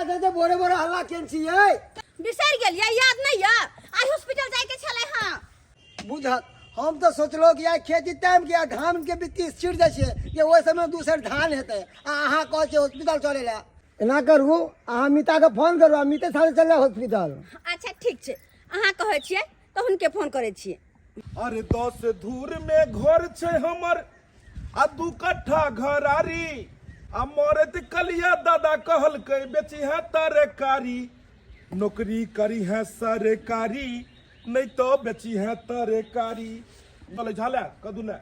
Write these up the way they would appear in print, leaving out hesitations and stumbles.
दे बोरे बोरे हल्ला केन छियै बिसर गेलियै याद नहीं है आई हॉस्पिटल जाए के छले हां बुझल हम तो सोचलो कि आई खेती टाइम के धान के बित्ती छिड़ जाय छै कि ओइ समय दूसर धान हेतै आ अहाँ कहै छै हॉस्पिटल चले ला एना करू अहाँ मीता के फोन करू मीते साथे चले हॉस्पिटल अच्छा ठीक छै अहाँ कहै छियै त हुनके फोन करै छियै अरे 10 दूर में घर छै हमर आ 2 कट्ठा घर आरी आ मरत कलिया दादा कहलकै बेची है तरकारी नौकरी करी है सरकारी नहीं तो बेची है तरकारी चले झाले कदू ने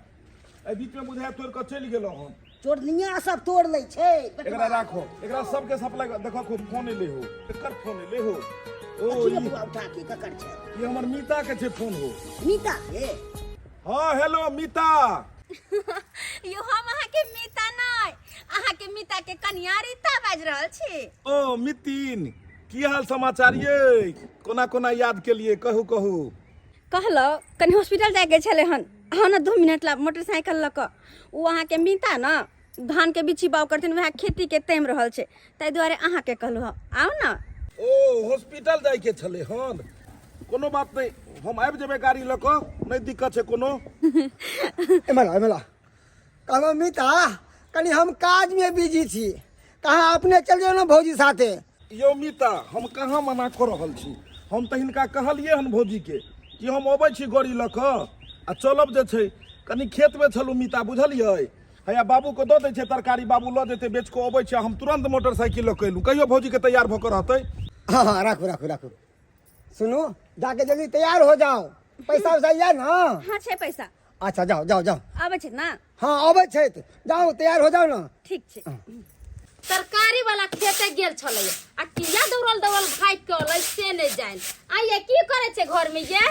ए बीच में बुझाय तोड़ के चल गेलो हम चोरनिया सब तोड़ लै छै एकरा राखो एकरा सबके सप्लाई देखो खूब फोन ले हो एकर फोन ले हो ओ की बुआ उठा के ककर छै ये हमर मीता के छै फोन हो मीता के हां हेलो मीता यो हम अहाँ के मीता नै अहाँ के मीता के कन्या रीता बाज रहल छी ओ मितिन की हाल समाचार ये कोना कोना याद के लिए कहू कहू कहलो कनी हॉस्पिटल जाए के छले हन हाँ ना 2 मिनट ला मोटरसाइकिल लक उ अहाँ के मीता ना धान के बिछी बाव करथिन वह खेती के टाइम रहल छै ताहि दुआरे अहाँ के कहलो आओ ना ओ हॉस्पिटल जाए के छले हन कोनो बात नहीं हम आबि जेबे गाड़ी लक नहीं दिक्कत है कोनो एमला कहलो मीता कनी हम काज में बिजी छी कहाँ अपने चल जाओ ना भौजी साथे यो मीता हम कहाँ मना कर रहल छी हम त हिनका कहलिए हन भौजी के कि हम अबै छी गाड़ी लक आ चलब जे छै कनी खेत में छलू मीता बुझलियै हैया बाबू को दऽ दै छै तरकारी बाबू लऽ जेतै बेच के अबै छै हम तुरंत मोटरसाइकिल लऽ कइलू कहियो भौजी के तैयार भऽ के रहतै हाँ हाँ राखू राखू राखू सुनो जाके जल्दी तैयार हो जाओ पैसा वैसा या ना हाँ छै पैसा अच्छा जाओ जाओ जाओ आबै छै ना हाँ अबै छै जाओ तैयार हो जाओ ना ठीक छै तरकारी वाला खेते गेल छलै आ किया दौड़ल दौड़ल भाग के अलै से नहीं जान आइए की करे छै घर में ये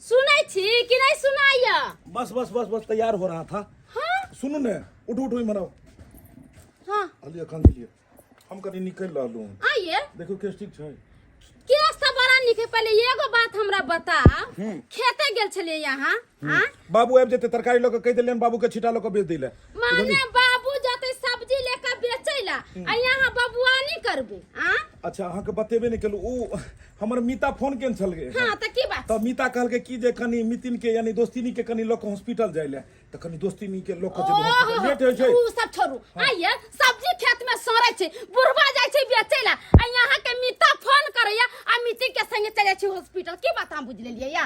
सुनै छी कि नहीं सुनाइया बस बस बस बस तैयार हो रहा था हाँ सुनू ने उठो उठो मनाओ हाँ अलिए खान दिलिए हम कनी निकल रहलू आइए देखो केस ठीक छै केस तो बड़ा निके पहले एगो बात हमरा बता खेते गेल छलिए यहाँ हां बाबू आबि जेते तरकारी लऽ के कहि देलियन बाबू के छिटा लऽ के बेच दैले माने बाबू जते सब्जी लेके बेचैला आ यहाँ बबुआनी करबे हां अच्छा अहाँ के बतेबे नहीं केलू उ हमर मीता फोन केन छल गे हां त की बात तो मीता कहल के की जे कनी मितिन के यानी दोस्तिनी के कनी लोक हॉस्पिटल जाइले त कनी दोस्तिनी के लोक जे हॉस्पिटल लेट होय छै उ सब छोड़ू आइए सब्जी खेत में सड़ै छै बुढ़वा जाय छै बेचैला आ यहाँ के मीता फोन करैया आ मितिन के संगे चले छै हॉस्पिटल की बात हम बुझ लेलिए या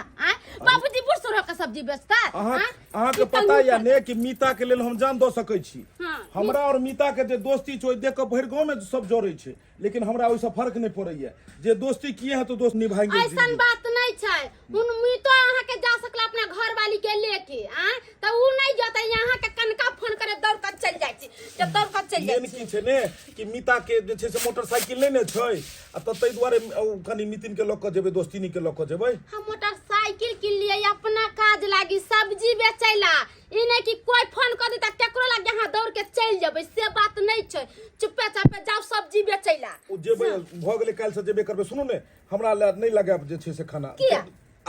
बाबूजी बुढ़ सुरह के सब्जी बेचता अहाँ के पता या ने कि मीता के लेल हम जान दऽ सकै छी हमरा और मीता के जे दोस्ती छै देख के भरि गांव में सब जोड़ै छै लेकिन हमरा ओइसे फर्क नहीं पड़ैया जे दोस्ती किए है तो दोस्त निभाएंगे ऐसन बात नहीं छै हुन मीतो अहाँ के जा सकला अपना घर वाली के लेके त उ नहीं जतै यहाँ के कनका फोन करे दौड़ कर चल जाय छै जब दौड़ कर चल जाय की छै ने कि मीता के जे छै से मोटरसाइकिल नहीं ने छै आ त तै दुआरे कनी मितिन के लऽ के जेबै दोस्तिनी के लऽ के जेबै हम मोटरसाइकिल के लिए अपना काज लागी सब्जी बेचैला ई नहीं कि कोई फोन कर दी त केकरो लागे यहाँ दौड़ के चल जेबै से बात नहीं छै चुपे चापे जाओ सब्जी बेचैला उ जेबै भ गेलै काल से जेबे करबै सुनू ने हमरा नहीं लगाब जे छै से खाना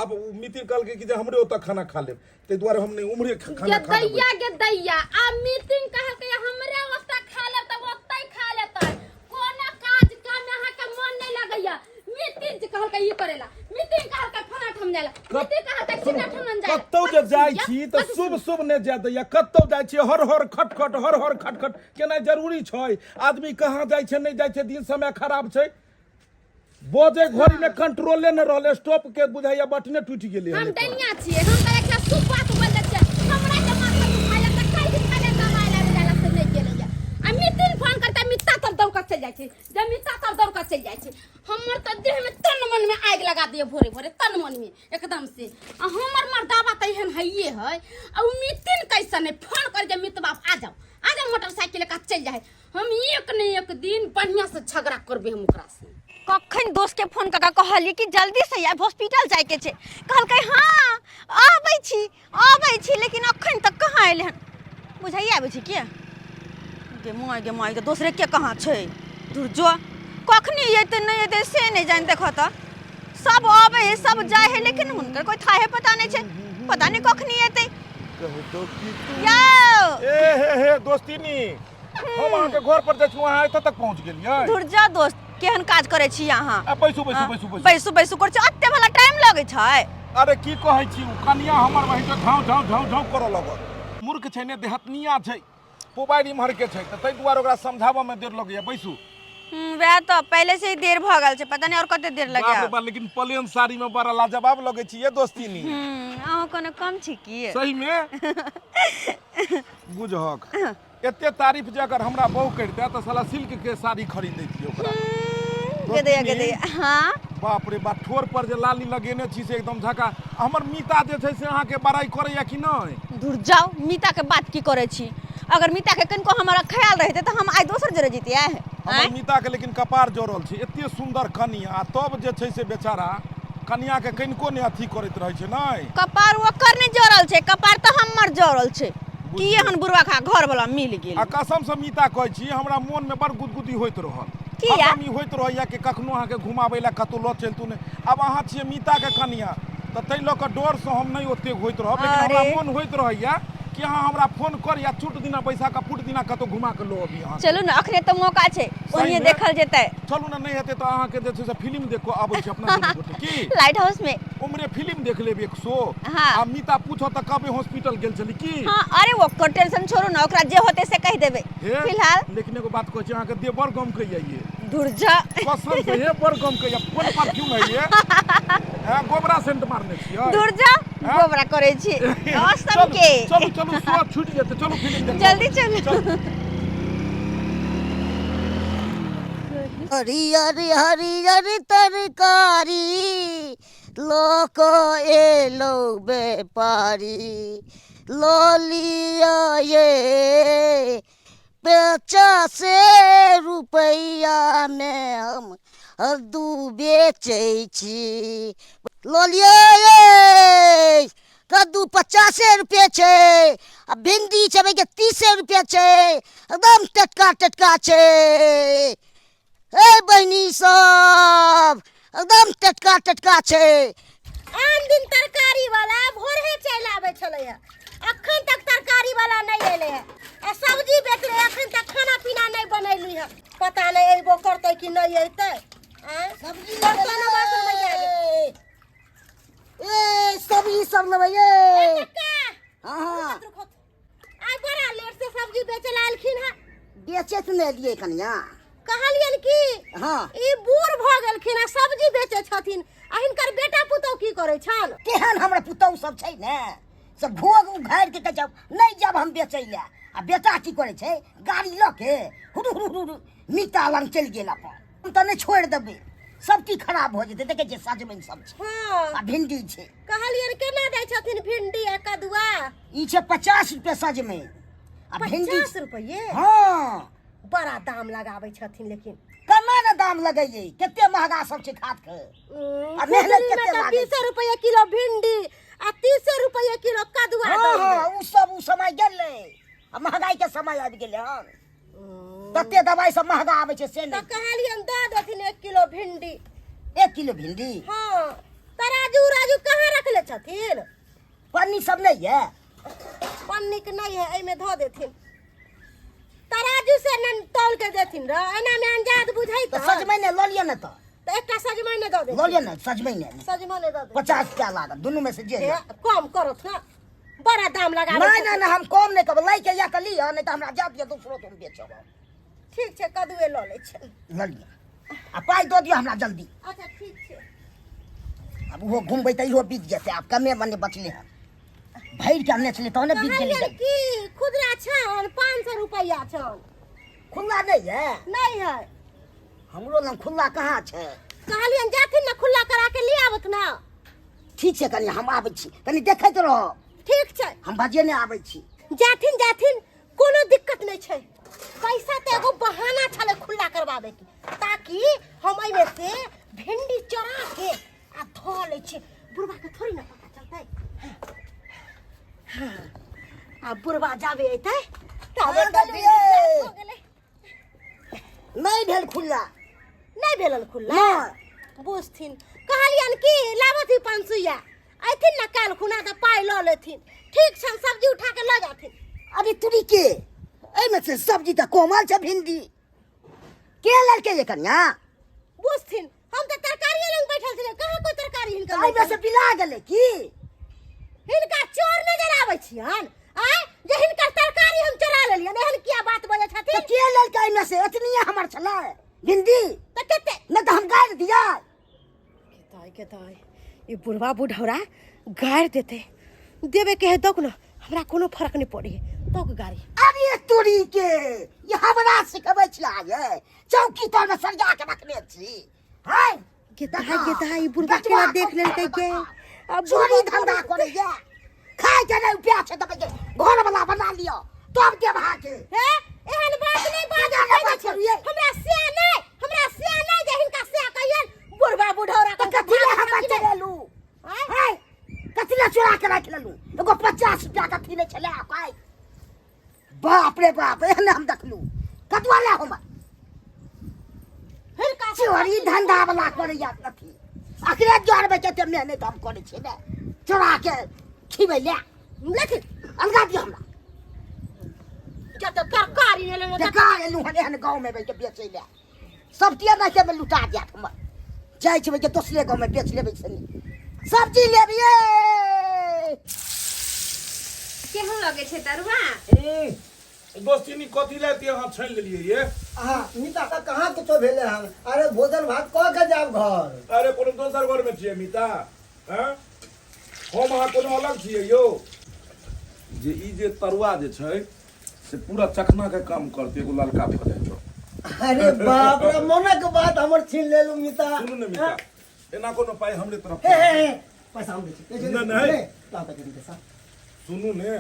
अब मितिन कहल के कि जे हमरे ओतऽ खाना खा लेब तै दुआरे हम नहीं उमरे खाना खा लेब गे दैया आ मितिन कहल के हमरे ओतऽ खा लेब त ओतै खा लेतै कोनो काज काम यहाँ के मन नहीं लगैया मितिन जे कहल के ई करेला मितिन कहल के खाना ठम जाला मितिन कहल के सीधा ठमन जाला कतौ जे जाइ छी त शुभ शुभ ने जा दैया कतौ जाइ छी हर हर खटखट हर हर खटखट केना जरूरी छै आदमी कहाँ जाइ छै नहीं जाइ छै दिन समय खराब छै बोझे घड़ी में कंट्रोले न रहले स्टॉप के बुझाइया बटने टूट गेलै हम डनिया छियै हम त एकटा शुभ बात बोल छै हमरा के माथा दुखाइला त काई दिखाइला दवाई लागे जाला से नहीं गेलैया आ मितिन फोन करता मित्ता तर दौड़ कर चल जाइ छै जब मित्ता तर दौड़ कर चल जाइ छै हमर त देह में तन मन में आग लगा दिए भोरे भोरे तन मन में एकदम से आ हमर मर्दावा त एहन हइए है आ उ मितिन कैसे ने फोन कर के मित बाप आ जाओ मोटरसाइकिल का चल जाए हम एक न एक दिन बढ़िया से झगड़ा करबे हम ओकरा से कखन दोस्त के फोन करके कहली कि जल्दी से आब हॉस्पिटल जाए के छै कहलकै हाँ आबै छी लेकिन अखन तक कहाँ एलै हन बुझाइए आबै छै के गे माय के दोसरे के कहाँ छै दूर जो कखनी एतै नहीं एतै से नहीं जान देखो त सब आबै है सब जाए है लेकिन हुनकर कोई थाहे पता नहीं छै पता नहीं कखनी एतै कह दो कि तू यो ए हे दोस्तिनी हम अहाँ के घर पर जाइ अहाँ एतऽ तक पहुँच गेलियै दूर जा दोस्त केहन काज करे छी अहाँ बैसू बैसू बैसू कर छी अत्ते वाला टाइम लगे छै अरे की कहै छी कनिया हमर वहीं पे झाँव झाँव झाँव झाँव करऽ लगल मूर्ख छै ने देहतनिया छै मोबाइल इम्हर के छै तऽ ताहि दुआरे ओकरा समझाबऽ में देर लगैया बैसू वह तो पहले से ही देर भ गल छै पता नहीं और कते देर लगे लेकिन प्लेन साड़ी में बड़ा लाजवाब लगे छी ये दोस्ती नी अहाँ कोनो कम छी की सही में बुझहक एते तारीफ जे अगर हमरा बहु करते तो साला सिल्क के साड़ी खरीद दैतियै ओकरा गदे हां बाप रे बाप ठोर पर जे लाली लगेने छी से एकदम झका हमर मीता जे छै से अहाँ के बड़ाई करैया कि नहीं दूर जाओ मीता के बात की करे छी अगर मीता के कनको हमारा ख्याल रहते तो हम आज दोसर जरे जीतिए हमर मीता के लेकिन कपार जोड़ल छै एते सुंदर कनिया तब जे छै से बेचारा कनिया के कनको ने अथी करैत रहै छै नै कपार ओकर ने जोड़ल छै कपार तो हमर जोड़ल छै की एहन बुढ़वा खा घर वाला मिल गेल आ कसम से मीता कहै छी हमरा मन में बड़ गुदगुदी होइत रहल किया हम ई होइत रहैया कि कखनो अहाँ के घुमाबै ला कतौ ल चलतू ने अब अहाँ छियै मीता के कनिया त तै ल क डर से हम नहीं ओते होइत रहब लेकिन हमरा मन होइत रहैया कि अहाँ हमरा फोन कर या छूट दिना पैसा का फुट दिना कतौ घुमा के लो अभी अहाँ चलू ना अखने तो मौका छै ओहिए देखल जेतै चलू ना नहीं हेतै त अहाँ के जे छै से फिल्म देखो आबै छै अपना दुनू गोटे की लाइट हाउस में उमरे फिल्म देख लेब 100 हाँ। आ मीता पूछो त कबे हॉस्पिटल गेल छली की हां अरे ओकर टेंशन छोड़ू ना ओकरा जे होते से कह देबे फिलहाल लेकिन एगो बात कहै छी अहाँ के दे बड़ गम कहिया ये दूर जा कसम से हे बड़ गम कहिया फोन पर क्यों है ये हां गोबरा सेंट मारने छियै दूर जा गोबरा करे छी कसम के चलू चलू सो छूट जेते चलू फिल्म देख जल्दी चलो हरियर हरियर तरकारी लोक एलो व्यापारी लो लिया ये 50 रुपैया में हम कद्दू बेचै छी लो लिया ये कद्दू 50 रुपये छै आ भिंडी छै के 30 रुपये छै एकदम टटका टटका छै ए बहनी सब एकदम टटका टटका छै आन दिन तरकारी वाला भोरे चलि आबै छलैया अखन तक तरकारी वाला नहीं एले है आ सब्जी बेच रहे अखन तक खाना पीना नहीं बनैली है पता नहीं एबो करतै कि नहीं एतै सब्जी बर्तन बासन में जाए ए सब्जी सब लेबै ये हां हां आई बड़ा लेट से सब्जी बेचे ला आलखिन है बेचे त नै लिए कनिया कहलियन की हां ई बूढ़ भ गेलखिन आ सब्जी बेचे छथिन आ हिनकर बेटा पुतौ की करे छन केहन हमरा पुतौ सब छै ने सब भोग उघाड़ के जब नहीं जब हम बेचै ले आ बेटा की करे छै गाड़ी ल के हुरु मीता लंग चल गेल अपन हम त नहीं छोड़ देबै सब की खराब हो जेतै देखे छै सजमन सब छै हां आ भिंडी छै कहलियन केना दै छथिन भिंडी आ कदुआ ई छै 50 रुपए सजमन आ भिंडी 50 रुपये हां बड़ा दाम लगाबै छथिन लेकिन केना ने दाम लगैयै कते महंगा सब छै खाद के आ मेहनत कते लागै 20 रुपये किलो भिंडी आ 30 रुपये किलो कदुआ हां उ सब उ समय गेलै आ महंगाई के समय आबि गेलै हन कते दवाई सब महंगा आबै छै से त नहीं कहलियन दऽ देथिन 1 किलो भिंडी 1 किलो भिंडी हां तराजू राजू कहाँ रखले छथिन पन्नी सब नहीं है पन्नी के नहीं है एमे धऽ देथिन तराजू से न तौल के देथिन र एना में अंजाद बुझै तो सजमैने ल लिया न तो एकटा सजमैने दऽ देथिन ल लिया न सजमैने सजमैने दऽ देथिन 50 क्या लागत दोनों में से जे ए, कम करत ना बड़ा दाम लगाबै नहीं नहीं नहीं हम कम नहीं करब लाई के या के लिया नहीं तो हमरा जात दिया दूसरो तुम बेचब ठीक छै कदुए लऽ लै छै ल लिया आ पाई दो दिया हमरा जल्दी अच्छा ठीक छै अब वो घूमबै त इहो बीत जेतै अब कमे मने बचले है भैर के आने चले तो ने बीत कहलियन गेलै की खुदरा छन 500 रुपया छन खुला नहीं है नहीं है हमरो लंग खुला कहाँ छै कहलियन जाथिन ना खुला करा के ले आबत ना ठीक छै कनी हम आबै छी कनी देखैत रहो ठीक छै हम बजे ने आबै छी जाथिन जाथिन कोनो दिक्कत नहीं छै पैसा तो एगो बहाना छले खुला करवावे की ताकि हम एमे से भिंडी चढ़ा के आ धो ले छी बुढ़वा के थोड़ी ना पता चलतै आ बुढ़वा जावे एतै तबे हो गेलै नहीं भेल खुला नहीं भेलन खुला नहीं बुझथिन कहलियन की लाबथी 500 आइथिन ना काल खुना त पाई ल लेथिन ठीक छन सब्जी उठा के ल जाथिन अरे तुरी के है में से सब्जी तो कोमल छे भिंडी के लड़के ये कन्या बुझथिन हम तो तरकारी लंग बैठल छे कहां कोई तरकारी हिनका आई में से पिला गेले की हिनका चोर नजर आबै छियन आय जे हिनका तरकारी हम चोरा लेलियन एहन किया बात बजे तो छथिन के लड़के में से इतनी हमर छला भिंडी त कते न तो हम गाड़ दिया केताई ये बुढ़वा बुढ़ौरा गाड़ देते देवे के है दक न हमरा कोनो फर्क नहीं पड़ी तक गाड़ी अरे तोरी के ये हमरा सिखबै छिया ये चौकी पर में सरिया के रखने छी है केताई बुढ़वा के देख लेलकै के अब चोरी धंधा करे ये खाए के नहीं प्यार छे तब के घर वाला बना लियो तब के भा के हे एहन बात नहीं बात हमरा सिया नहीं जे हिनका सिया कहियन बुढ़वा बुढ़ौरा तो कथिले हम चले लू है कथिले चोरा के रख लेलू एगो 50 रुपया का थीले छले काय बाप रे बाप एहन हम देखलू कतवाले हम हिनका चोरी धंधा वाला करे या नथी अखरे जोर में कते मेहनत हम करे छी ने चोरा के खिबै ले लेकिन अलगा दियो हमरा जब तरकारी ले ले बेकार एलू हन एहन गांव में बैठ बेचै ले सब तिया ना के में लुटा दिया हम जाय छी के दोसरे गांव में बेच लेबै छनी सब्जी लेबिए केहन लगे छे तरुआ दोस्ती कथी लेती हम छान लेलिए ये हाँ मीता का कहाँ कुछो भेले हम अरे भोजन भात कह के जाब घर अरे कोनो दोसर घर में छिए मीता हैं हम अहाँ कोनो अलग छिए यो जे ई जे तरुआ जे छै से पूरा चखना के काम करते एगो ललका भऽ जाइ छौ अरे बाप रे मोनक बात हमर छीन लेलू मीता सुनू ने मीता एना कोनो पाई हमरे तरफ हे पैसा हम दै छी नहीं। ता तक के पैसा सुनू ने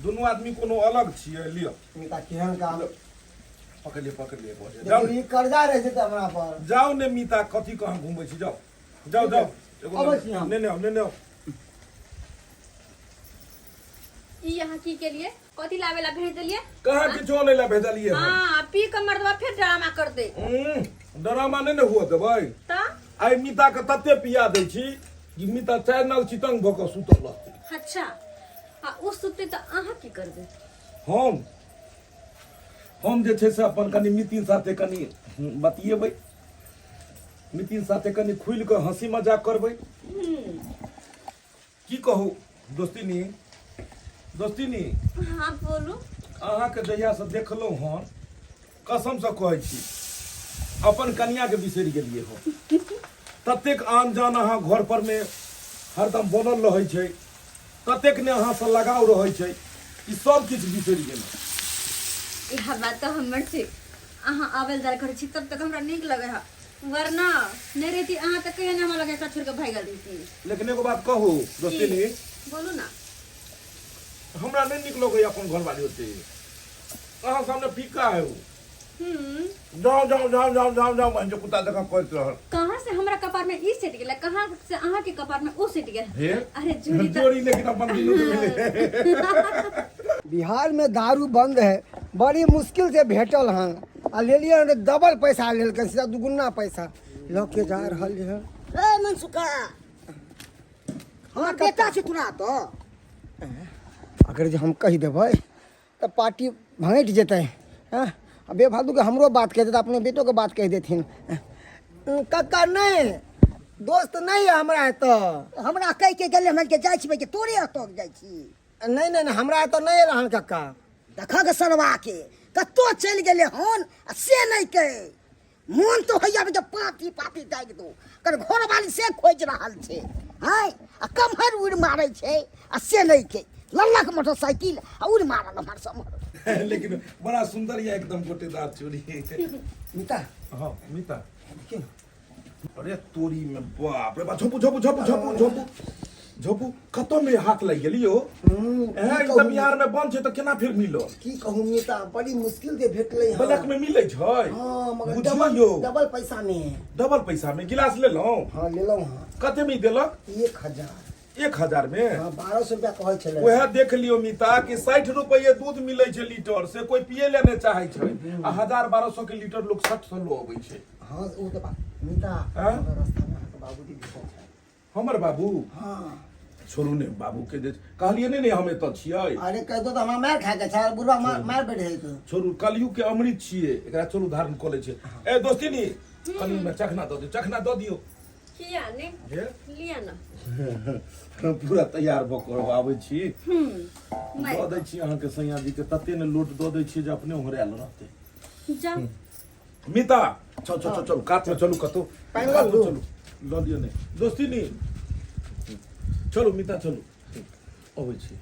दोनों आदमी कोनो अलग छिए लियो मीता केहन काम पकड़ लिए देखो जाओ ई कर्जा रह जेते हमरा पर जाओ ने मीता कथी कहाँ घूमै छी जाओ जाओ जाओ अबै छी हम। ने आओ ई यहाँ की के लिए कथी लावे ला भेज देलिए कहाँ किछो नहीं ला भेजलिए हम हां पी के मर्दवा फिर ड्रामा कर दे ड्रामा नहीं ने हुआ देबै त आई मीता के तत्ते पिया दै छी कि मीता चाय नल चितंग भऽ कऽ सुतल रहतै अच्छा आ उ सुते त अहाँ की करबे हम जे छै से अपन कनी मितिन साथे कनी बतियेबै मितिन साथे कनी खुलि कऽ हंसी मजाक करबै की कहू दोस्तिनी हां बोलू अहाँके जहिया से देखलहुँ हन कसम से कहै छी अपन कन्या के बिसरि गेलियै हम ततेक आन जान अहाँ घर पर में हरदम बनल रहै छै ततेक ने अहाँ से लगाव रहै छै कि सब किछु बिसरि गेलहुँ इहा बात तो हमर छै अहाँ आवेल जाल करै छी तब तक हमरा नीक लगे है वरना नहीं रहती अहाँ तक कहिए ना हमरा लगे छोड़ के भाग देती लेकिन एगो बात कहू दोस्तिनी बोलू ना हमरा नहीं नीक लगैया अपन घरवाली होते अहाँ सामने फीका है वो जाओ मैं जो कुत्ता देखा कहत रहल कहां से हमरा कपार में ई सेट गेला कहां से अहाँ के कपार में ओ सेट गेला हे अरे जोड़ी लेकिन अपन दिनों के मिले बिहार में दारू बंद है बड़ी मुश्किल से भेटल हन आ लेलिए डबल पैसा लेलकै सीधा दुगुना पैसा लऽ के जा रहल है ए मनसुका हमर बेटा छै तुना तो अगर जे हम कहि देबै तऽ पार्टी भैंट जेतै हैं बेफालतू के हमरो बात कह देता अपने बेटो के बात कह देथिन कक्का नहीं दोस्त नहीं है हमरा तो हमरा कह के गेले हम के जाय छी के तोरे अटक जाय छी नहीं हमरा तो नहीं रहन कक्का देखा के सरवा के कतो चल गेले हन आ से नहीं के मन तो होइया जे पाती दाग दो कर घर वाली से खोज रहल छै हैं आ कमहर उड़ मारै छै आ से नहीं के लल्ला के मोटरसाइकिल आ उड़ मारल हमर समर लेकिन बड़ा सुंदर या एकदम गोटेदार चोरी मीता हाँ मीता अरे तोरी में बाप रे बाप झोपू खतम में हाथ लग गेलियो एकदम बिहार में बंद छै तो केना फिर मिलो की कहूँ मीता बड़ी मुश्किल से भेटलै हन ब्लैक में मिले छै हाँ मगर बुझियो डबल पैसा में है डबल पैसा में गिलास ले लो हाँ ले लो हाँ कते में देलक 1000 में हाँ 1200 रुपया कहै छलै वह देख लियो मीता कि 60 रुपये दूध मिले छै लीटर से कोई पिए लेने चाहे छै आ 1000-1200 के लीटर लोग 60 लो अबै छै हाँ वो तो बात मीता हाँ? मगर रास्ता में अहाँके बाबूजी भेटल छै हमर बाबू हाँ छोड़ू ने बाबू के दे कहलिए ने हमें तो छियै अरे कह दो तो हमरा मार खा के छै बुढ़वा मार बैठे है तो छोड़ू कलियु के अमृत छियै एकरा छोड़ू धारण क लै छै ए दोस्ती नी कलियु में चखना दो दियो किया ने हे लिया ना पूरा तैयार भ कर आबै छी मैं दऽ दै छी अहाँ के सैया जी के तते ने लोट दऽ दै छी जे अपने ओहरायल रहतै जा मीता चलो कात में चलू कतो पानी कात में लो। चलू ल दियो ने दोस्ती नी चलो मीता चलू अबै छी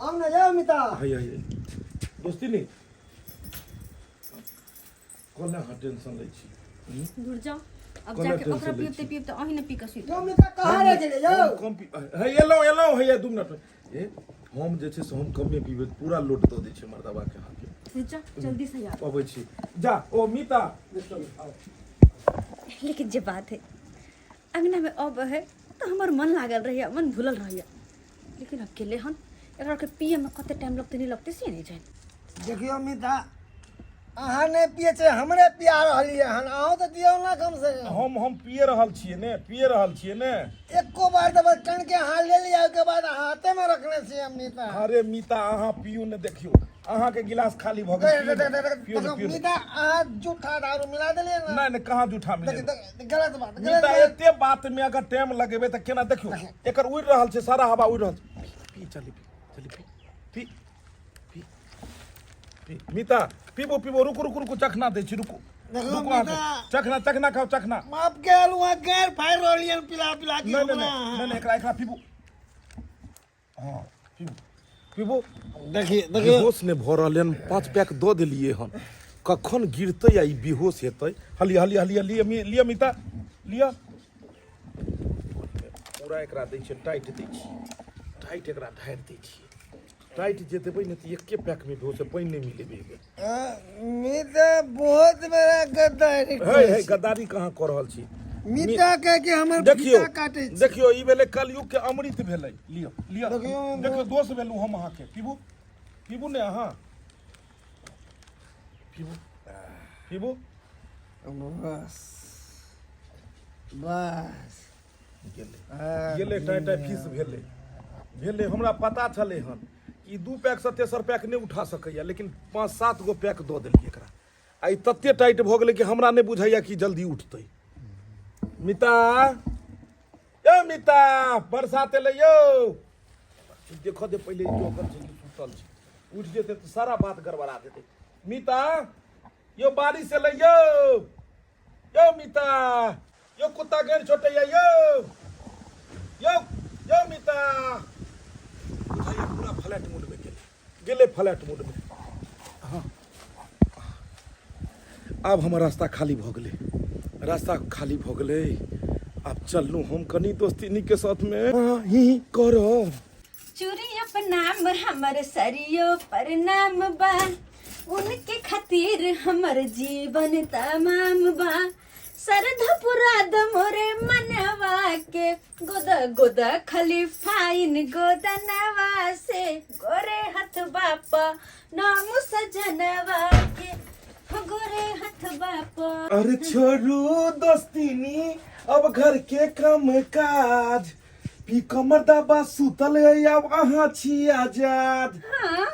हम न जाओ मिता हाय दोस्ती नी कोना टेंशन लै छी दूर जाओ अब कोना जाके टेंशन ओकरा लै छी? पीबते अही ने पी के सुत यो मिता कहाँ रह गेले जाओ कम पी है एलो है 2 मिनट ए हम जे छै से हम कमे पीबे पूरा लोट दऽ दै छै मर्दबा के हाथ जा जल्दी से जा अबै छी जा ओ मीता लेकिन जे बात है अंगना में अब है तो हमार मन लागल रहिया मन भूलल रहिया लेकिन अकेले हन एकरा के पिए में कते टाइम लगते नहीं लगते से नहीं जाए देखियो मिता अहाँ ने पिए छै हमरे पिया रहलिए हन अहाँ तो दियो ना कम से कम हम पिए रहल छियै ने एको बार तो बस कण के हाथ ले लिया के बाद हाथे में रखने से हम मिता अरे मीता अहाँ पियू ने देखियो अहाँ के गिलास खाली भ गेल पियो मिता अहाँ जूठा दारू मिला देलिए ना नहीं कहाँ जूठा मिले गलत बात मीता एते बात में अगर टाइम लगेबे त केना देखियो एकर उड़ रहल छै सारा हवा उड़ रहल छै पी चली पी मीता पीबो रुकू चखना दे छी रुकू चखना खाओ चखना माफ के अलुआ गैर फायर रोलियन पिला के नहीं एकरा पीबू हां पीबू देखिए बेहोश ने भ रहले 5 पैक दऽ देलिए हन कखन गिरतै आ ई बेहोश हेतै हली लिया मीता लिया पूरा एकरा दै छै टाइट दै छी टाइट एकरा ढारि दै छी टाइट जे देबै ने तऽ एके पैक में बेहोश पानि नहीं मिलेबे मिता बहुत बड़ा गद्दारी हे गद्दारी कहाँ कर रहल छी मिता कह के हमर देखियो पिता काटे छै देखियो ई भेलै कलयुग के अमृत भेलै लियो देखियो दोस्त भेलू हम अहाँ के पीबू ने अहाँ पीबू बस गेले टाइट फीस भेले हमरा पता छले हन ई 2 पैक से तेसर पैक नहीं उठा सकैया लेकिन 5-7 गो पैक दऽ देलिए एकरा आ ई तते टाइट भ गेलै कि हमरा नहीं बुझाइया कि जल्दी उठतै मीता बरसात एलै यौ देखो दे पहिले जोकर छै सुतल छै उठ जेतै तऽ सारा बात गड़बड़ा देतै मीता यो बारिश एलै यौ मीता यो कुत्ता गैर छोटैया यो मीता बुझाइया पूरा फ्लैट मूड में गेले फ्लैट मूड में हाँ अब हमर रास्ता खाली भ गेलै अब चलू हम कनी दोस्ती के साथ में ही करब चूड़िया पर नाम हमर सरियो पर नाम बा उनके खातिर हमर जीवन तमाम बा सरधा पुरा मोरे मनवा के गोदा खाली फाइन गोदनवा से गोरे हथ बापा नाम सजनवा के गोरे हथ बापा अरे छोड़ू दोस्तीनी अब घर के काम काज पी कमर दबा सुतल है अब अहाँ छी आजाद हाँ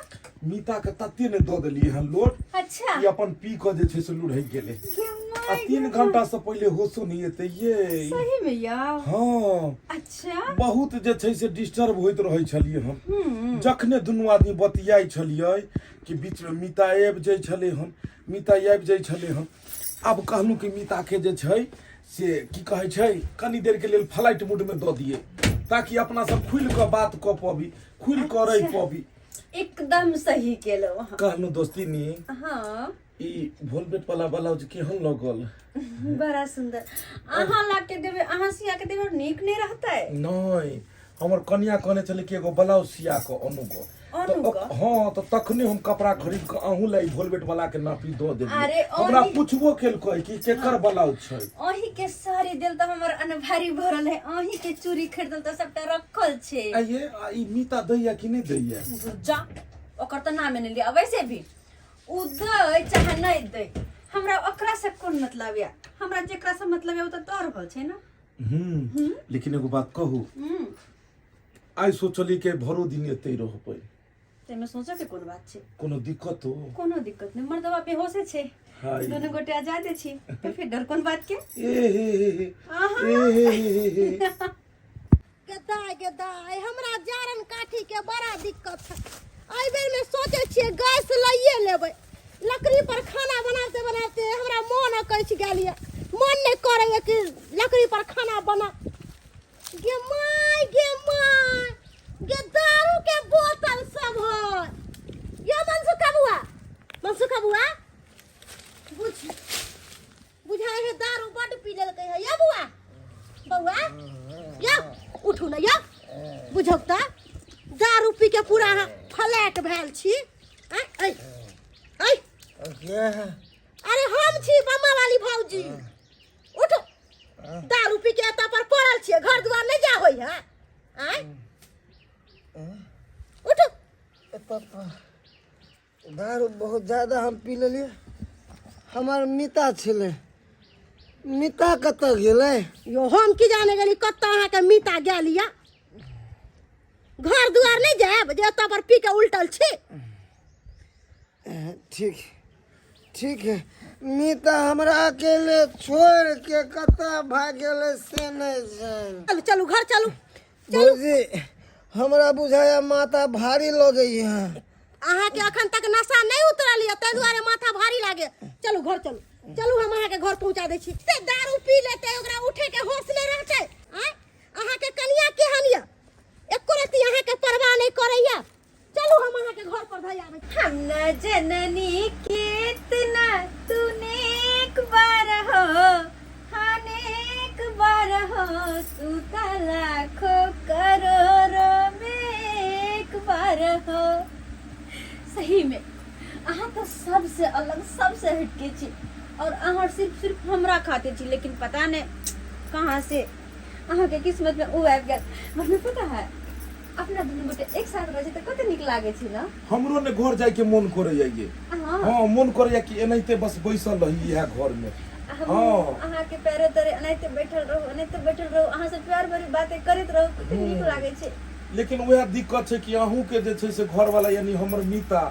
मीता के तत्ते ने दऽ देलिए हन लोट अच्छा ई अपन पी के जे छै से लुढ़ै गेलै आ 3 घंटा से पहले होशो नहीं एतै ये सही में यार हाँ अच्छा बहुत जे छै से डिस्टर्ब होइत रहै छलिए हम जखने दुनू आदमी बतियाई छलिए कि बीच में मीता आबि जाइ छले हन अब कहलू कि मीता के जे छै से की कहै छै कनी देर के लेल फ्लाइट मोड में दऽ दिए ताकि अपना सब खुल के बात कऽ पाबी खुल के रह पाबी एकदम सही केलो हाँ कहलू दोस्ती नी हाँ ई वोलवेट वाला ब्लाउज केहन लगल बड़ा सुंदर अहाँ ला के देबे अहाँ सिया के देबे नीक नहीं रहता है नहीं हमर कन्या कहने चले कि एगो ब्लाउज सिया के अनुगो हाँ तो तखने हम कपड़ा खरीद के अहूँ लाई वोलवेट वाला के नापी दऽ देलिए हमरा पूछबो केलकै कि केकर ब्लाउज छै अही के साड़ी दिल तो हमर अनभारी भरल है अही के चूड़ी खरीदल तो सबटा रखल छे आइए ई मीता दैया कि नहीं दैया जा ओकर तो नाम नहीं लिया वैसे भी उ दे चाहे नहीं दे हमरा ओकरा से कोन मतलब या हमरा जेकरा से मतलब है वो तो तोर भल छे ना लेकिन एगो बात कहू आई सोचली के भरो दिन एते रह पे तेमे सोचो के कोन बात छे कोनो दिक्कत हो कोनो दिक्कत नहीं मर्दवा बेहोशे छे हाय दोनों गोटे आजाद छी तो फिर डर कोन बात के गेदाय हमरा जारन काठी के बड़ा दिक्कत है। आई बेर में सोचे छिए गैस लइए लेबै, लकड़ी पर खाना बनाते बनाते हमरा मन अकैछ गेल ये, मन नहीं करे कि लकड़ी पर खाना बना। गे माय गे दारू के बोतल सब है। ये मनसुखा बुआ बुझाए है दारू बड़ पी लेलकै है। ये बुआ बउआ या उठू न या बुझौता दारू पी के पूरा फ्लैट भेल छी। अरे हम छी बम्मा वाली भौजी, उठो दारू पी के एता पर पड़ल छी, घर दुआर नहीं जा होई है। उठो पापा दारू बहुत ज्यादा हम पी लेलिए। हमार मिता छले, मिता कत गेलै? यो हम की जाने गेली कत्ता अहाँ के मीता गेल या। घर दुआर नहीं जाब जे एता पर पी के उल्टल छी। ठीक है मिता हमरा अकेले छोड़ के कत भाग गेलै से नहीं जान। चलू घर चलू। भौजी हमरा बुझाया माथा भारी लगे है। अहाँ के अखन तक नशा नहीं उतरल है ताहि दुआरे माथा भारी लागे। चलू घर चलू चलू हम अहाँ के घर पहुंचा दै छी। ते दारू पी लेते ओकरा उठे के होश नहीं रहते। अहाँ के कनिया केहन या एको रती अहाँ के परवाह नहीं करैया। चलू हम अहाँ के घर पर धइ आबै। हम न जननी कितना तूने एक बार हो अनेक बार हो तू लाखों करोड़ों में एक बार हो। सही में अहाँ तो सबसे अलग सबसे हटके छी और अहाँ सिर्फ हमरा खाते छी, लेकिन पता नहीं कहाँ से अहाँ के किस्मत में वो आबि गेल। मम्मी पता है अपना दुनू गोटे एक साथ रहे तो कते निक लागे छी ना। हमरो ने घर जाय के मन करे जाइए। हां मन करे कि एनाइते बस बैसल रही है घर में। हां अहाँ के पैरे तरे एनाइते बैठल रहो अहाँ से प्यार भरी बातें करैत रहो कते निक लागे छै। लेकिन वह दिक्कत है कि अहूँ के जे छै से घर वाला यानी हमर मिता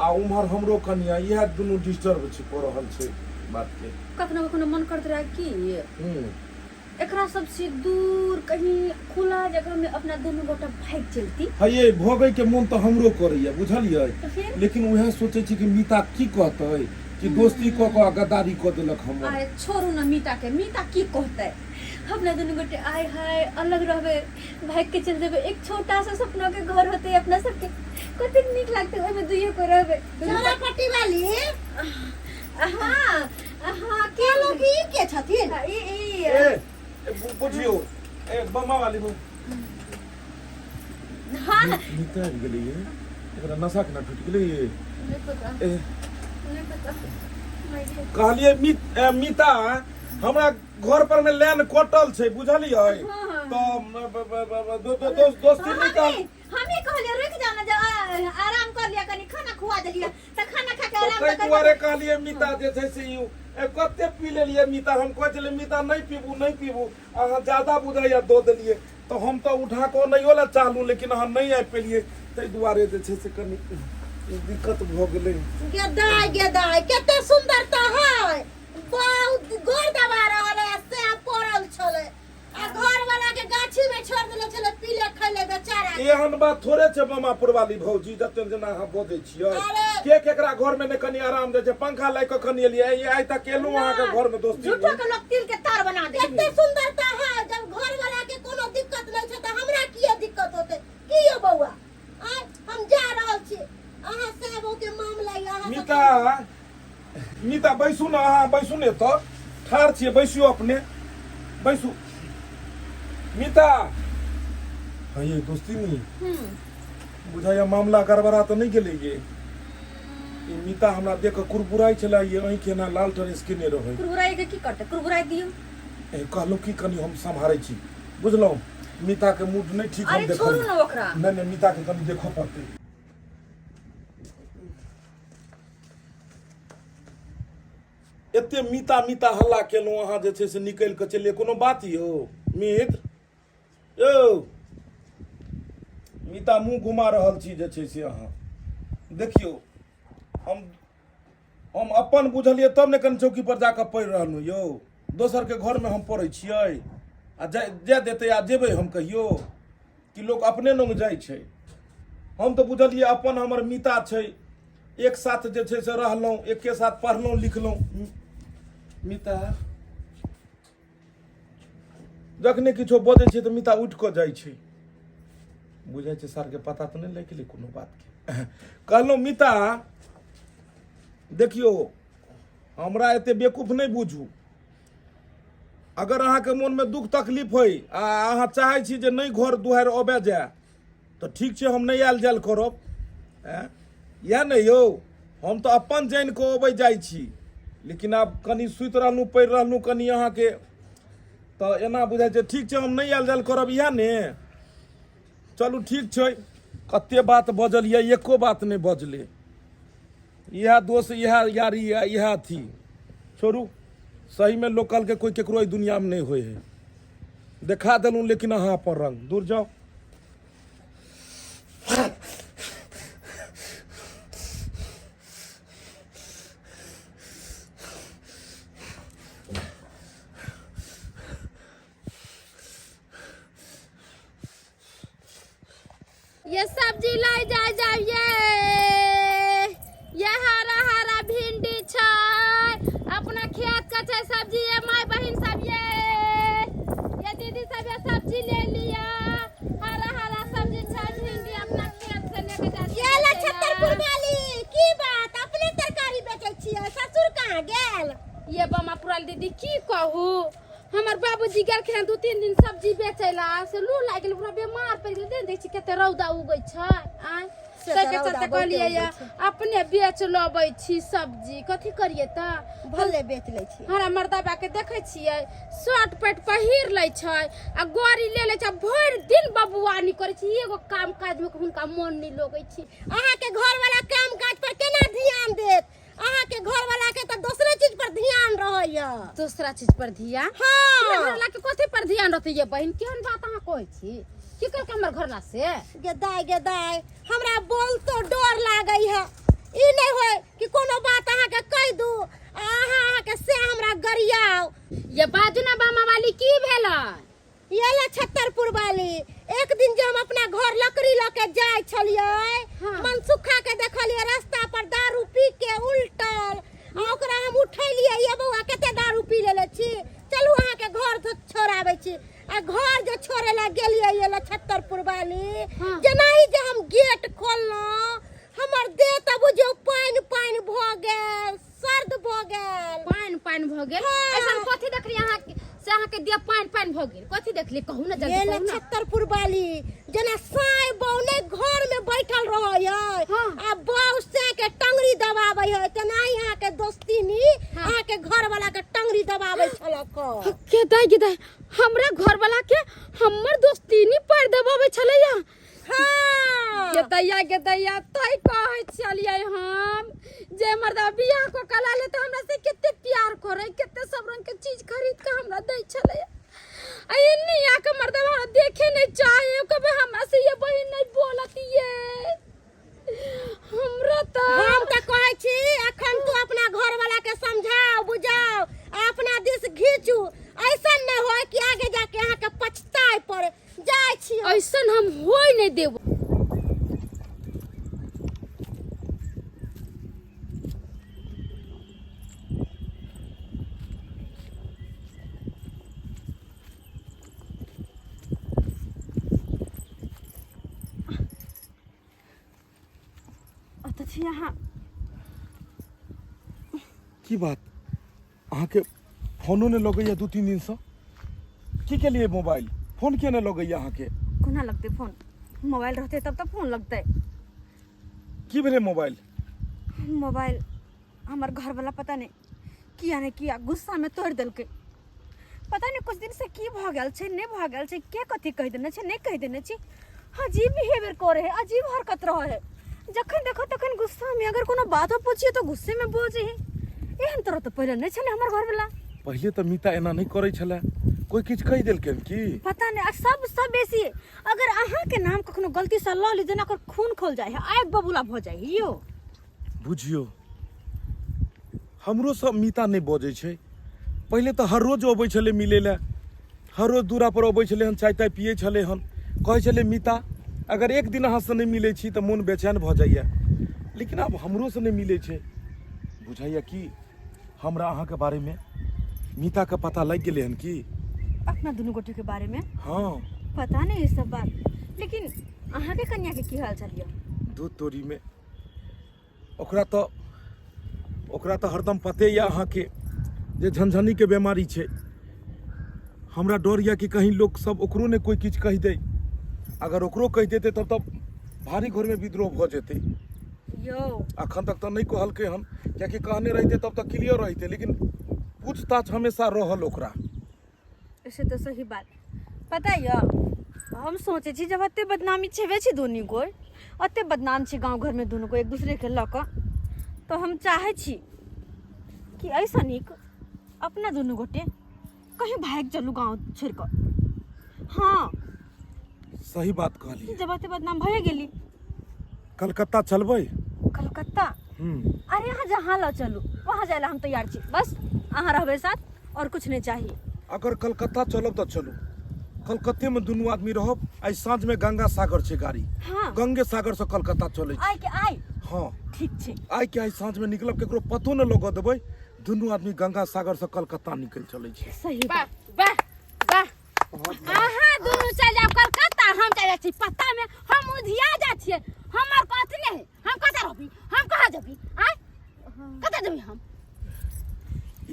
आ उम्हर हमरो कनिया यह दोनों डिस्टर्ब छै कर रहल छै बात के। कखनो मन करत रहा कि एकरा सबसे दूर कहीं खुला जगह में अपना दोनों गोटा भाग चलती। है ये भोगे के मन तो हमरो करैया बुझलियै, लेकिन वह सोचे छी कि मिता की कहतै कि दोस्ती क के गद्दारी क देलक हम। अरे छोड़ू ना मीता के, मीता की कहतै। अपना दोनों गोटे आय हाय अलग रहबे भाग के चल देबे, एक छोटा सा सपना के घर होते अपना सबके कते नीक लागते ओइ में दुइयो को रहबे। सारा पट्टी वाली हां के लोग ई के छथिन? ए बुझियो ए बम्मा वाली हो। हां मिता आ गेलै ये एकरा नशा के ना टूट गेलै ये। नहीं पता कहलिए मिता हमरा घर पर में लैन कटल छै बुझलियै। तो दोस्ती निकाल हमें कहलिए रुक जाओ ना, आराम कर लिया कनी खाना खुआ देलिए त खाना खा के आराम कर। कई दुआरे कहलिए मिता जे छै से कते पी लेलिए मिता। हम कहै छलै मिता नहीं पीबू अहाँ ज्यादा बुझाइया दो देलिए तो हम तो उठा को नहीं ला चाहलू, लेकिन अहाँ नहीं आ पेलिए तै दुआरे जे छै से कनी दिक्कत भ गेलै। गेदाय कते सुंदरता है, बहुत गोर दबा रहल है से पड़ल छले आ घर वाला के गाछी में छोड़ देले छले पीले खैले बेचारा। एहन बात थोड़े छै बमापुर वाली भौजी जते जना अहाँ बोझै छियै। केकरा घर में ने कनी आराम दे छै, पंखा लाई के कनी एलिए आइ तक केलू अहाँ के घर में दोस्ती झूठो के लोग तिल के तार बना दे। कते सुंदरता है, जब घर वाला के कोनो दिक्कत नहीं छै त हमरा किए दिक्कत होते? की यो बौआ हम जा रहल छी अहाँ साहब के मामला यहाँ। मिता बैसू ना, अहाँ बैसू ने तो ठार छियै बैसियो अपने बैसू। मिता हाँ ये दोस्ती नहीं बुझाइया मामला गड़बड़ा तो नहीं गेलै ये। मिता हमरा देख के कुरबुराई छला ये अहीं के ना लाल टर स्किन रहे। कुरबुराई के की करते कुरबुराई दियो कहलो की कनी हम संभारै छी बुझलौ। मिता के मूड नहीं ठीक हम देखो। छोड़ू ना ओकरा। नहीं मिता के कनी देखो पड़ते। एते मिता हल्ला केलहुँ अहाँ जे छै से निकलि कऽ चलिए कोनो बात यौ मित्र यौ मीता मुँह घुमा रहल छी जे छै से अहाँ देखियौ हम अपन बुझलियै तब ने कनि चौकी पर जाकऽ पढ़ि रहलहुँ यौ दोसरके घरमे हम पढ़ै छियै आ जाय देतै आ जेबै हम कहियो कि लोक अपने लग जाइ छै हम तऽ बुझलियै अपन हमर मीता छै एक साथ जे छै से रहलहुँ एके साथ पढ़लहुँ लिखलहुँ मीता जखने किछो बजै छै तऽ मीता उठि कऽ जाइ छै बुझाइ छै सरके पता तऽ नहि लागि गेलै कोनो बातके कहलहुँ मीता देखियौ हमरा एते बेवकूफ नहि बुझू अगर अहाँके मोनमे दुख तकलीफ होइ आ अहाँ चाहै छी जे नहि घर दुआरि अबे जाए तऽ ठीक छै हम नहि आयल जायल करब इएह ने यौ हम तऽ अपन जानि कऽ अबै जाइ छी लेकिन आब कनि सुति रहलहुँ पढ़ि रहलहुँ कनि अहाँके तऽ एना बुझाइ छै ठीक छै हम नहि आयल जायल करब इएह ने चलू ठीक छै कते बात बजलियै एको बात नहि बजलै इएह दोस्त इएह यारी इएह अथी छोड़ू सहीमे लोकलके कोइ केकरो एहि दुनियामे नहीं होइ है देखा देलूँ लेकिन अहाँ अपन रंग दूर जाओ ये सब्जी लाई जाइए ये हरा हरा भिंडी छै अपना खेत का छै सब्जी ये माय बहन सब ये दीदी सब ये सब्जी ले लिया हरा हरा सब्जी छै भिंडी अपना खेत से लेके जा ये ले छतरपुर वाली की बात अपने तरकारी बेचै छियै ससुर कहाँ गेल ये बमा पुराल दीदी की कहू हमर बाबूजी गेलखिन 2-3 दिन सब्जी बेचै ला से लू लाग गेल पूरा बीमार पड़ि गेल देख छी कते रौदा उगै छै आय सबके चलते कहलिए या अपने बेच लबै छी सब्जी कथी करिए त भले बेच लै छी हमरा मर्दाबा के देखै छियै शर्ट पैंट पहिर लै छै आ गोरी ले लै छै भरि दिन बबुआनी करै छै एगो काम काज में हुनका मन नहीं लगै छै अहाँ के घर वाला काम काज पर केना ध्यान देत अहाँ के घर वाला के त दूसरे चीज पर ध्यान रहैया दूसरा चीज पर ध्यान हाँ घर वाला के कथी पर ध्यान रहतै ये बहन केहन बात अहाँ कहै छी की कर के हमर घर ला से गेदाय हमरा बोल तो डर लागै है ई नहीं होय कि कोनो बात अहाँ के कह दू अहाँ के से हमरा गरियाओ ये बाजू ना बामा वाली की भेला ये ले छतरपुर वाली एक दिन जब हम अपना घर लकड़ी लेके जाय छलियै हाँ। मनसुखा के देखलियै रास्ता पर दारू पी के उल्टल आ ओकरा हम उठैलियै ये बौआ कते दारू पी लेले छी चलू अहाँ के घर तो छोड़ाबै छी आ घर जो छोड़े ला गेलियै ये ले छतरपुर वाली हाँ। जेनाही जे हम गेट खोललौं हमर देह त बुझियौ पानि भ गेल सर्द भ गेल पानि भ गेल हाँ। ऐसन कथी देखली अहाँ से अहाँ के देह पानि भ गेल कथी देखली कहू ना जल्दी ये ले कहू ना छतरपुर वाली जना साई बौने घर में बैठल रहय हाँ। आ बौ से के टंगरी दबाबै है तेनाही अहाँ के दोस्तीनी हाँ। अहाँ के घर वाला के टंगरी दबाबै छलक के दाई हमरा घर वाला के हमर दोस्तीनी पर दबाबै छलैया हाँ के दैया तै कहै छलियै हम जे मर्दा बियाह को कला ले त हमरा से कते प्यार करे कते सब रंग के चीज खरीद के हमरा दै छलैया आ इन्नी आके मर्दा हमरा देखे नहीं चाहे कभी हमरा से ये बहन नहीं बोलतिए हमरा त हम त कहै छी अखन तू अपना घर वाला के समझाओ बुझाओ अपना दिस घीचू ऐसा न होय कि आगे जाके अहाँ के पछताए पड़े जाय छी ऐसन हम होय नहीं देब यहाँ की बात अहाँके फोनो नहीं लगैया 2-3 दिन से की के लिए मोबाइल फोन किया नहीं लगैया अहाँके कोना लगते फोन मोबाइल रहते तब तो फोन लगते की भेलै मोबाइल हमार घर वाला पता नहीं किया नहीं किया गुस्सा में तोड़ दिलके पता नहीं कुछ दिन से की भ गेल छै नहीं भ गेल छै के कथी कह देने छै नहीं कह देने छै अजीब बिहेवियर करे है अजीब हरकत रहे है जखन देखो तखन गुस्सा में अगर कोनो बात पूछिए तो गुस्से में बोल जे है एहन तरह तो पहले नहीं छले हमर घर वाला पहले तो मीता एना नहीं करे छले कोई किछ कह देलकन की पता नहीं सब बेसी अगर अहाँ के नाम कखनो गलती से लऽ ली जेना ओकर खून खोल जाए है आग बबूला भ जाए यो बुझियो हमरो सब मीता नहीं बजे छै पहले तो हर रोज अबै छले मिले ले हर रोज दूरा पर अबै छले हन चाय ताय पिए छले हन कहे छले मीता अगर एक दिन अहाँ से नहीं मिले छी तो मन बेचैन भ जाइए लेकिन अब हमरो से नहीं मिले छै बुझाइए कि हमरा अहाँ के बारे में मीता के पता लग गेले हन की अपना दुनू गोटे के बारे में हाँ पता नहीं ये सब बात लेकिन अहाँ के कन्या के की हाल चाल ये दूध तोरी में ओकरा तो हरदम पते या अहाँ के जे झनझनी के बीमारी छै हमरा डर या कि कहीं लोग सब ओकरो ने कोई किछ कह दे अगर ओकरो कह देते तब तब भारी घर में विद्रोह भ जेते यो अखन तक तो नहीं कहलकै हन कियाकि कहने रहते तब तक क्लियर रहते लेकिन पूछताछ हमेशा रहल ओकरा ऐसे तो सही बात पता है हम सोचे छी जब एते बदनामी छेबे छी दुनू को एते बदनाम छी गांव घर में दुनू को एक दूसरे के लक तो हम चाहे छी कि ऐसा निक अपना दुनू गोटे कहीं भाग चलू गांव छोड़ कर हाँ सही बात कहली जब एते बदनाम भए गेली कलकत्ता चलबै कलकत्ता अरे यहाँ जहाँ ला चलू वहाँ जाए हम तैयार छी बस अहाँ रहबे साथ और कुछ नहीं चाहिए अगर कलकत्ता चलब तो चलू कलकत्ते में दुनू आदमी रहब आई साँझ में गंगा सागर छै गाड़ी हाँ गंगे सागर से कलकत्ता चले आइ के आइ हाँ ठीक छै आई के आई साँझ में निकलब केकरो पतो न लग देबै दुनू आदमी गंगा सागर से कलकत्ता निकल चले छै सही वाह बात वाह वाह अहाँ दुनू चल जाब कलकत्ता हम चल जाइ छी पत्ता में हम उधिया जा छियै हमर कथी नहीं हम कतऽ रहबी हम कहाँ जेबी आय कतऽ जेबी हम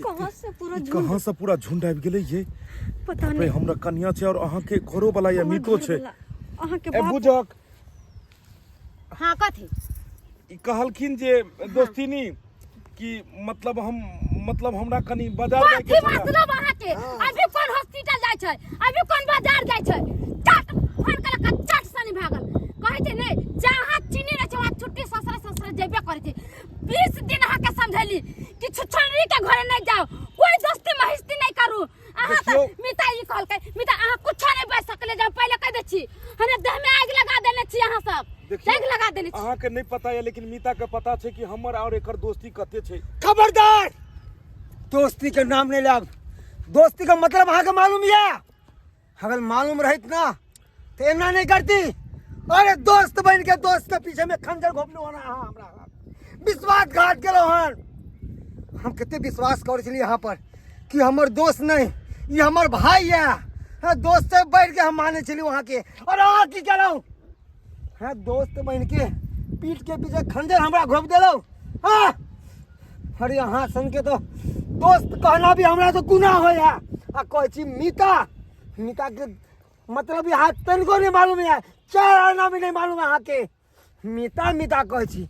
कहाँ से पूरा झुंड आबि गेलै ये पता भाई नहीं हमरा कन्या छै और अहाँ के घरो वाला या मीतो छै अहाँ के ए बाप बुझक हाँ कथी ई कहलखिन जे दोस्तिनी कि मतलब हमरा कनी बाजार जाय के कथी मतलब अहाँ के अभी कोन हॉस्पिटल जाइ छै अभी कोन बाजार जाइ छै चट फोन कर के चट सनी भागल कहै छै नै जहाँ चीनी रह छै वहाँ छुट्टी ससुर जेबे करै छै 20 दिन अहाँ के समझैली कि छुछड़ी के घरे नहीं जाओ कोई दोस्ती महिस्ती नहीं करू अहाँ त मीता ई कहलकै मीता अहाँ कुछ नहीं बच सकले जब पहले कह दे छी हने देह में आग लगा देने छी अहाँ सब आग लगा देने छी अहाँ के नहीं पता है लेकिन मीता के पता छै कि हमर और एकर दोस्ती कते छै खबरदार दोस्ती के नाम नहीं लाग दोस्ती का मतलब अहाँ के मालूम है अगर मालूम रहित ना तो एना नहीं करती अरे दोस्त बन के दोस्त के पीछे में खंजर घोपलो होना हमरा विश्वासघात केलो हन हम कितने विश्वास कर छलिए यहाँ पर कि हमर दोस्त नहीं ये हमर भाई है दोस्त से बैठ के हम माने चली वहाँ के और अहाँ की कह है दोस्त बन के पीठ के पीछे खंजर हमरा घोप दिलो हाँ अरे यहाँ संग के तो दोस्त कहना भी हमरा तो गुनाह हो या आ कहे छी मीता के मतलब यहाँ तनिको नहीं मालूम है 4 आना भी नहीं मालूम है अहाँ के मीता कहे छी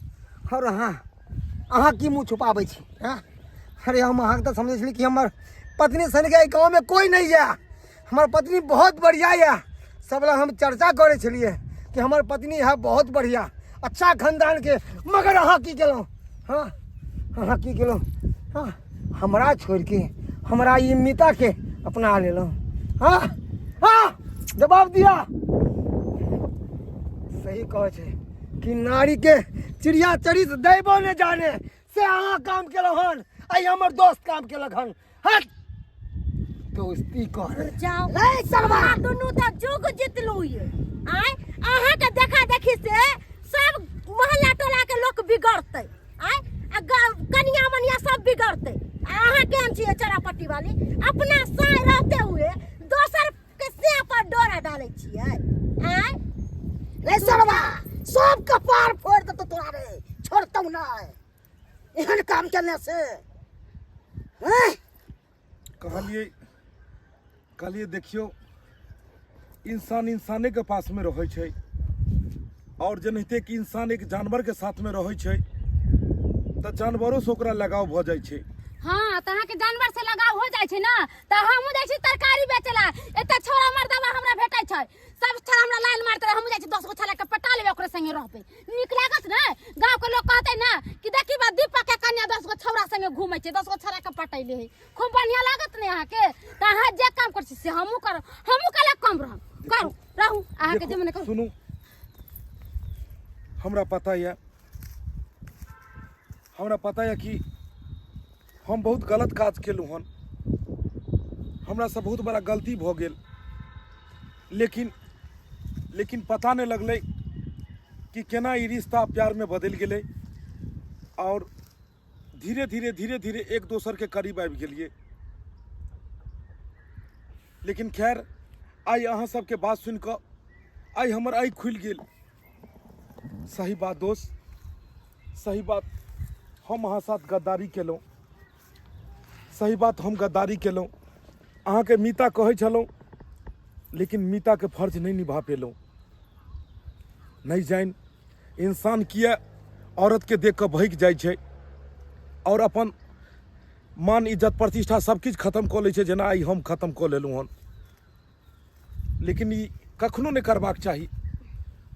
और अहाँ की मुँह छुपाबै छी हाँ अरे हम अहाँ तो समझे छली कि हमर पत्नी सन के गाँव में कोई नहीं है हमार पत्नी बहुत बढ़िया है सब लोग हम चर्चा करे छलिए कि हमार पत्नी है बहुत बढ़िया अच्छा खानदान के मगर अहाँ की केलहुँ हाँ अहाँ की केलहुँ हाँ हमरा छोड़ के हमरा ई मीता के अपना लेलहुँ हाँ हाँ जवाब दिया सही कहे छै कि नारी के चिड़िया चरित दैबो ने जाने से अहाँ काम केलहुँ हन आई हमर दोस्त काम केलक हन हट दोस्ती कर जाओ ए सरवा दुनू त जुग जितलू ये आय अहाँ के देखा देखी से सब मोहल्ला टोला के लोग बिगड़ते आय कनिया मनिया सब बिगड़ते अहाँ केहन छियै चरापट्टी वाली अपना साय रहते हुए दोसर के से पर डोरा डाले छियै आय ए सरवा सब कपार फोड़ दे तो तोरा रे छोड़तौ ना एहन काम करने से हैं कहलिए देखियो इंसान इंसाने के पास में रहे छै और जनते कि इंसान एक जानवर के साथ में रहे छै तो जानवरों से ओकरा लगाव भ जाय छै हाँ तो अहाँ के जानवर से लगाव हो जाय छै ना तो हम जाय छी तरकारी बेचला एते छोरा मर्दवा हमरा भेटै छै सब छोरा हमरा लाइन मारते हम जाय छी 10 गो छला के पटा लेबे ओकरे संगे रहबे नीक लागत ना गांव के लोग कहते ना कि देखी बा दीपक के कन्या 10 गो छौरा संगे घूमे छे 10 गो छरा के पटैले है खूब बढ़िया लागत ने अहाँ के त अहाँ जे काम कर छी से हमहू कर हमहू कला कम रहू अहाँ के जे मने करू। सुनू हमरा पता है कि हम बहुत गलत काज केलू हन, हमरा से बहुत बड़ा गलती भ गेल, लेकिन पता नहीं लगले कि केना ई रिश्ता प्यार में बदल गेले और धीरे धीरे एक दोसर के करीब आबि गेलिए। लेकिन खैर आई अहाँ सबके बात सुन कऽ आई हमर आँखि खुलि गेल। सही बात दोस्त, सही बात हम अहाँ साथ गद्दारी केलहुँ, सही बात हम गद्दारी केलहुँ। अहाँके मीता कहै छलहुँ लेकिन मीता के फर्ज नहीं निभा पेलहुँ। नहीं जान इंसान किया औरत के देख कऽ भइक जाइ छै और अपन मान इज्जत प्रतिष्ठा सब किछु खत्म कऽ लै छै, जेना आई हम खत्म कऽ लेलहुँ हन। लेकिन ई कखनो नहीं करबाक चाही।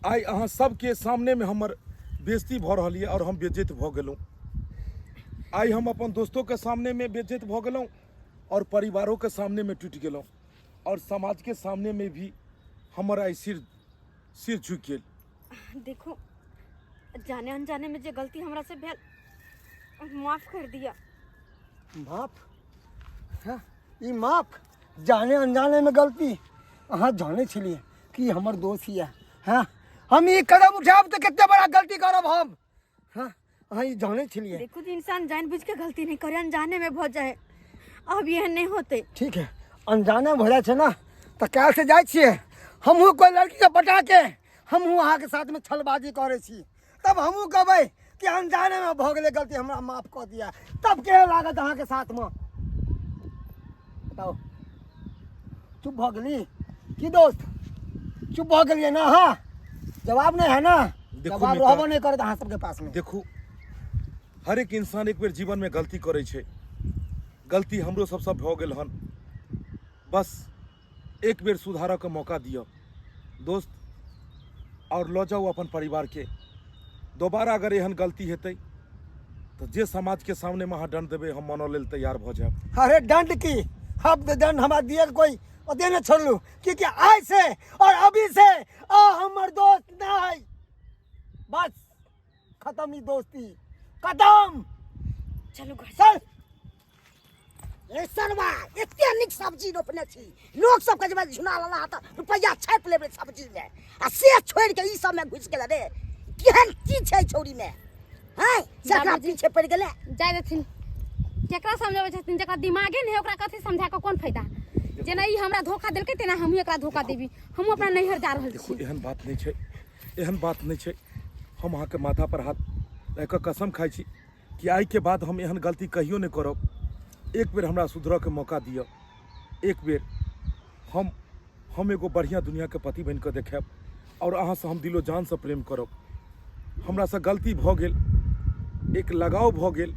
आई अहाँ सबके सामने में हमर बेइज्जती भऽ रहल यऽ और हम बेइज्जत भऽ गेलहुँ। आई हम अपन दोस्तों के सामने में बेइज्जत भऽ गेलहुँ और परिवारों के सामने में टूट गेलहुँ और समाज के सामने में भी हमर आई सिर झुक गेल। देखो जाने अनजाने में जो गलती हमरा से भेल माफ कर दिया। माफ? हाँ, ई माफ जाने अनजाने में गलती अहाँ जाने छलिए कि हमर दोस्त ही है। हाँ, हम ई कदम उठाब तो कितने बड़ा गलती करब हम। हाँ, अहाँ ई जाने छलिए। देखो जी इंसान जानबूझ के गलती नहीं करे, अनजाने में हो जाए। अब यह नहीं होते। ठीक है, अनजाने में हो जाए ना तो काल से जाए छिए हमहू कोई लड़की के पटा के हमहू अहाँ के साथ में छलबाजी करे छी, तब हमहू कहबै कि अनजाने में भ गेलै गलती, हमरा माफ कर दिया। तब के लागत अहाँ के साथ में? बताओ, चुप भ गेली कि दोस्त? चुप भ गेलिए ना? हाँ, जवाब नहीं है ना? जवाब रहबो नहीं करत अहाँ सबके पास में। देखू, हर एक इंसान एक बेर जीवन में गलती करे छै। गलती हमरो सबसे भ गेल हन, बस एक बेर सुधारऽ के मौका दियो दोस्त और लऽ जाओ अपन परिवार के। दोबारा अगर एहन गलती हेतै तो जे समाज के सामने में अहाँ दंड देबै हम मानऽ लेल तैयार भ जाएब। अरे दंड की, अब दंड हमरा दिए के कोई ओते न छोड़लू, क्योंकि आज से और अभी से हमर दोस्त नहीं, बस खत्म ही दोस्ती, खत्म। चलो घर चल। ए सरवा एते निक सब्जी रोपने छी, लोग सब के जब झुना लला त रुपया छाप लेबे सब्जी में आ से छोड़ के ई सब में घुस गेला रे। केहन चीज छै छोरी में? हैं सरकार पीछे पड़ गेले। जाय देथिन केकरा समझाबै छथिन, जेकरा दिमागे नहीं ओकरा कथि समझा के कोन फायदा? जेना ई हमरा धोखा देलकै तेना हमहू एकरा धोखा देबी। हम अपना नैहर जा रहल देखो छी। एहन बात नहीं छै, एहन बात नहीं छै। हम अहाँ के माथा पर हाथ रख के कसम खाइ छी कि आई के बाद हम एहन गलती कहियो नहीं करब। एक बेर हमरा सुधरऽ के मौका दियो, एक बेर हम एगो बढ़िया दुनिया के पति बन के देखाब और अहाँ से हम दिलो जान से प्रेम करब। हमरा से गलती भ गेल, एक लगाव भ गेल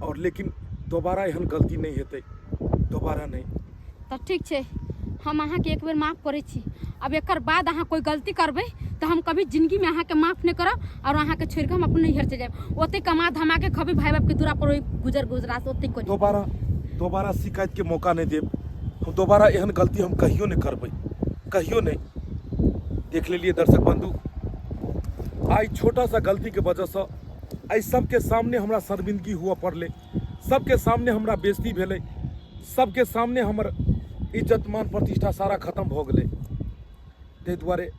और लेकिन दोबारा एहन गलती नहीं हेतै, दोबारा नहीं। तो ठीक छै, हम अहाँ के एक बेर माफ करे छी। अब एकर बाद अहाँ कोई गलती करबै तो हम कभी जिंदगी में अहाँ के माफ नहीं करब और अहाँ के छोड़ के हम अपन नैहर चल जाब। ओते कमा धमा के खबी भाई बाप के दूरा पर गुजरा से ओते कोई दोबारा शिकायत के मौका नहीं देब। हम दोबारा एहन गलती हम कहियो नहीं करबै, कहियो नहीं। देख लेलिए दर्शक बंधु, आई छोटा सा गलती के वजह से आई सबके सामने हमरा शर्मिंदगी हुआ पड़ले, सबके सामने हमरा बेइज्जती भेलै, सबके सामने हमर इज्जत मान प्रतिष्ठा सारा खत्म भ गेलै। ताहि दुआरे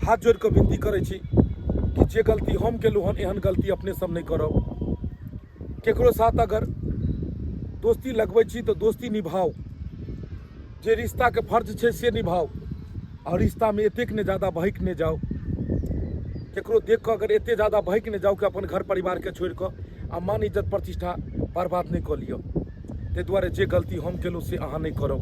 हाथ जोड़ के विनती करै छी कि जे गलती हम केलहुँ हन एहन गलती अपने सब नहीं करब। केकरो साथ अगर दोस्ती लगबै छी तो दोस्ती निभाओ, जे रिश्ता के फर्ज छै से निभाओ और रिश्ता में एतेक ने ज्यादा बहक नहीं जाओ। केकरो देख के अगर एते ज्यादा बहक नहीं जाओ कि अपन घर परिवार के छोड़ के आ मान इज्जत प्रतिष्ठा बर्बाद नहीं कर लियो। ताहि दुआरे जे गलती हम केलहुँ से अहाँ नहीं करब।